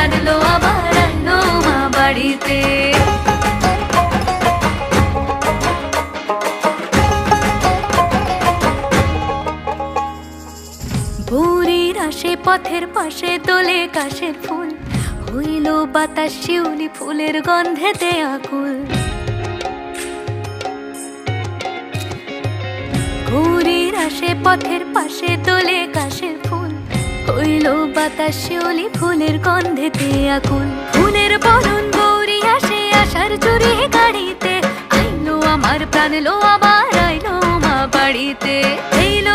প্রাণ লো আবার আইলো মা বাড়িতে। ভোরের আসে পথের পাশে দোলে কাশের ফুল, হইল বাতাস শিউলি ফুলের গন্ধেতে আকুল। ভোরের আসে পথের পাশে দোলে কাশের ফুল, হইল বাতাস শিউলি ফুলের গন্ধেতে আকুল। ফুলের বরণ গৌরী আসে আশার চুরি গাড়িতে, আইলো আমার প্রাণ লো আবার আইলো মা বাড়িতে। এইলো